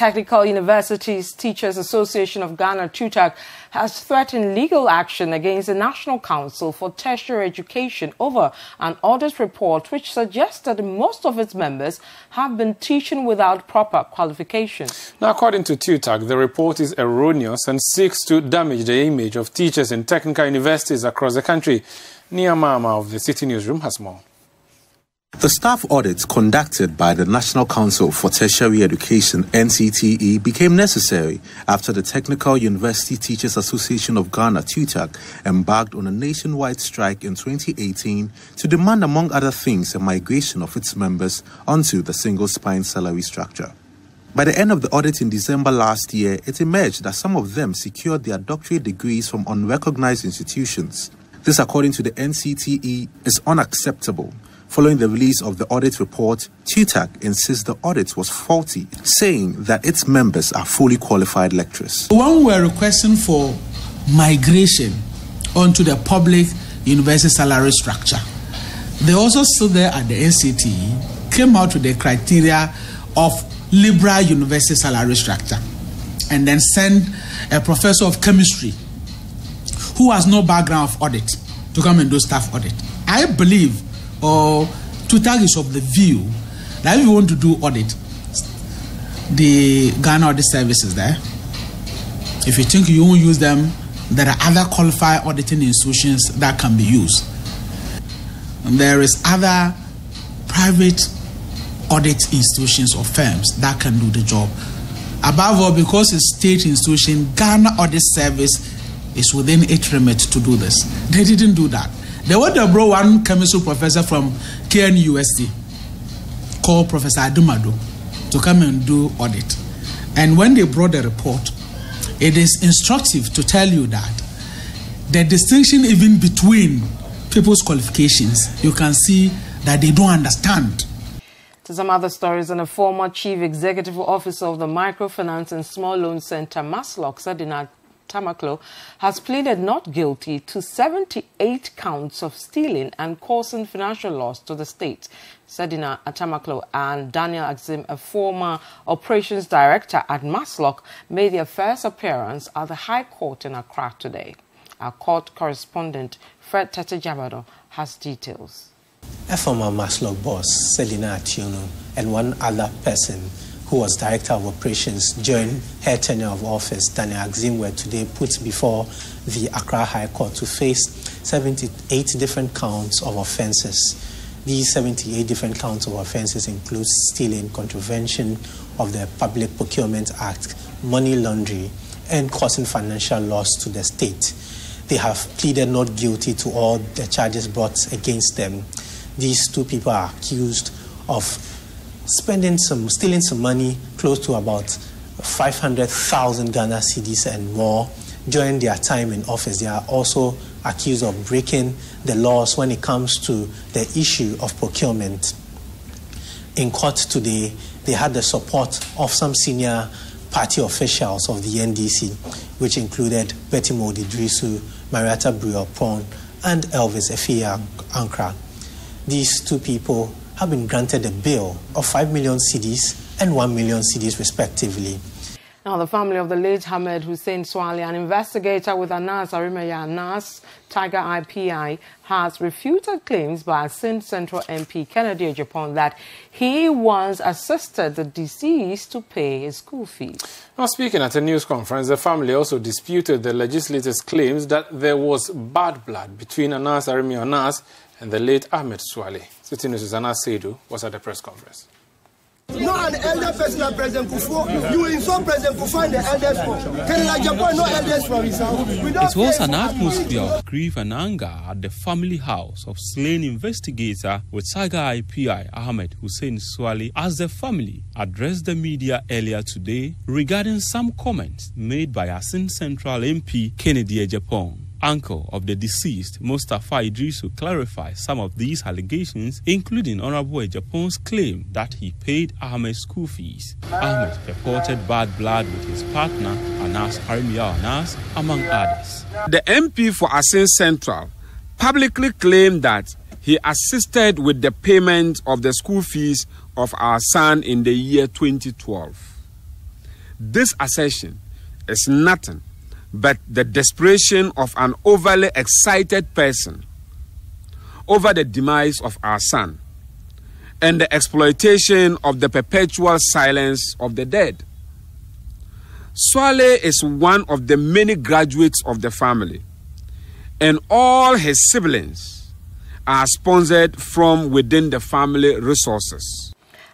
Technical Universities Teachers Association of Ghana, TUTAG, has threatened legal action against the National Council for Tertiary Education over an audit report which suggests that most of its members have been teaching without proper qualifications. Now, according to TUTAG, the report is erroneous and seeks to damage the image of teachers in technical universities across the country. Nia Mama of the City Newsroom has more. The staff audit conducted by the National Council for Tertiary Education, NCTE, became necessary after the Technical University Teachers Association of Ghana, TUTAG, embarked on a nationwide strike in 2018 to demand, among other things, a migration of its members onto the single-spine salary structure. By the end of the audit in December last year, it emerged that some of them secured their doctorate degrees from unrecognized institutions. This, according to the NCTE, is unacceptable. Following the release of the audit report, TUTAG insists the audit was faulty, saying that its members are fully qualified lecturers. When we were requesting for migration onto the public university salary structure, they also stood there at the NCTE, came out with the criteria of liberal university salary structure, and then sent a professor of chemistry who has no background of audit to come and do staff audit. I believe TUTAG is of the view that if you want to do audit, the Ghana Audit Service is there. If you think you won't use them, there are other qualified auditing institutions that can be used. And there is other private audit institutions or firms that can do the job. Above all, because it's state institution, Ghana Audit Service is within its remit to do this. They didn't do that. They went to brought one chemistry professor from KNUST called Professor Adumado to come and do audit. And when they brought the report, it is instructive to tell you that the distinction even between people's qualifications, you can see that they don't understand. To some other stories, and a former chief executive officer of the Microfinance and Small Loan Center, MASLOC, Sedina Tamaklo, has pleaded not guilty to 78 counts of stealing and causing financial loss to the state. Sedina Tamaklo and Daniel Axim, a former operations director at MASLOC, made their first appearance at the High Court in Accra today. Our court correspondent, Fred Tete-Jabado, has details. A former MASLOC boss, Sedina Ationu, and one other person who was Director of Operations during her tenure of office, Daniel Axim, were today put before the Accra High Court to face 78 different counts of offences. These 78 different counts of offences include stealing, contravention of the Public Procurement Act, money laundering, and causing financial loss to the state. They have pleaded not guilty to all the charges brought against them. These two people are accused of stealing some money, close to about 500,000 Ghana cedis and more during their time in office. They are also accused of breaking the laws when it comes to the issue of procurement. In court today, they had the support of some senior party officials of the NDC, which included Betty Modi-Drisu, Marietta Briopon, and Elvis Efia Ankra. These two people have been granted a bail of 5 million cedis and 1 million cedis respectively. Now, the family of the late Ahmed Suale, an investigator with Anas Arimaya Anas Tiger IPI, has refuted claims by Sin Central MP Kennedy Agyapong that he once assisted the deceased to pay his school fees. Now, speaking at a news conference, the family also disputed the legislator's claims that there was bad blood between Anas Arimaya Anas and the late Ahmed Suale. City News' Anas Seidu was at the press conference. Not an elder person like President Kufuor. You insult President Kufuor and the elders from Kennedy Agyapong, no elders from his house. It was an atmosphere of grief and anger at the family house of slain investigator with Saga IPI Ahmed Suale as the family addressed the media earlier today regarding some comments made by Asin Central MP Kennedy Agyapong. Uncle of the deceased, Mustafa Idrisu, clarified some of these allegations, including Honorable Agyapong's claim that he paid Ahmed's school fees. Ahmed reported bad blood with his partner, Anas Arimaya Anas, among others. The MP for Asin Central publicly claimed that he assisted with the payment of the school fees of our son in the year 2012. This assertion is nothing but the desperation of an overly excited person over the demise of our son and the exploitation of the perpetual silence of the dead. Suale is one of the many graduates of the family, and all his siblings are sponsored from within the family resources.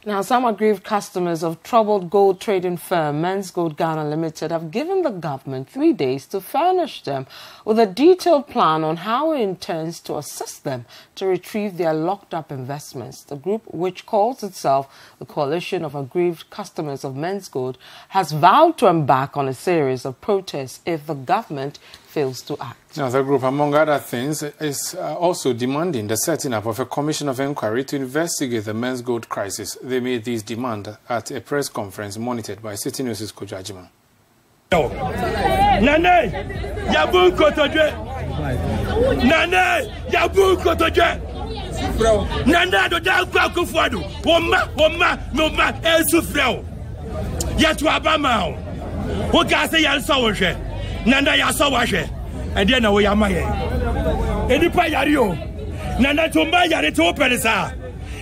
Now, some aggrieved customers of troubled gold trading firm Menzgold Ghana Limited have given the government 3 days to furnish them with a detailed plan on how it intends to assist them to retrieve their locked-up investments. The group, which calls itself the Coalition of Aggrieved Customers of Menzgold, has vowed to embark on a series of protests if the government fails to act. Now, the group, among other things, is also demanding the setting up of a commission of inquiry to investigate the Menzgold crisis. They made these demands at a press conference monitored by City News' Kojajima. Nane, Yabu Kotoje. Nane, Yabu Kotoje. Nana do da kwa kufuadu. Oma, elsufreo. Yatu abama. Woka se yansa wohwe. Nana yasa wohwe. Ade na wo yamaye. Enipa yare o. Nana tomba yare to penesa.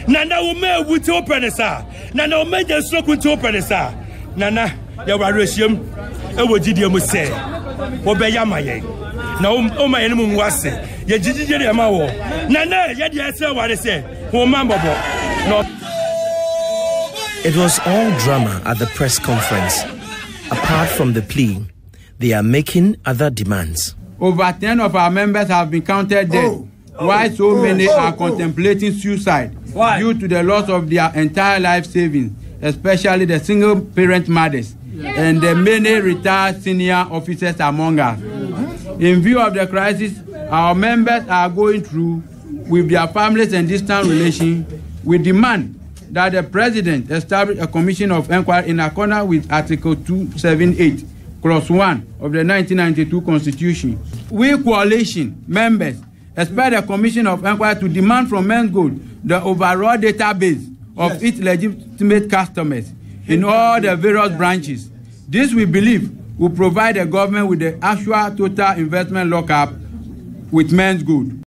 Nana wo me wuti o penesa. Nana o me jesu kunti o penesa. Nana ya waresiam ewo gidie mu se. Wo be yamaye. Na o ma yene mu nwase. Ye gidie de ma wo. Nana ye de ase ware se. Wo ma bobo. No. It was all drama at the press conference. Apart from the plea, they are making other demands. Over 10 of our members have been counted dead, while so many are contemplating suicide due to the loss of their entire life savings, especially the single-parent mothers and the many retired senior officers among us. In view of the crisis our members are going through with their families and distant relations, we demand that the President establish a commission of inquiry in accordance with Article 278, Clause 1 of the 1992 Constitution. We coalition members expect the commission of inquiry to demand from Menzgold the overall database of its legitimate customers in all the various branches. This, we believe, will provide the government with the actual total investment lockup with Menzgold.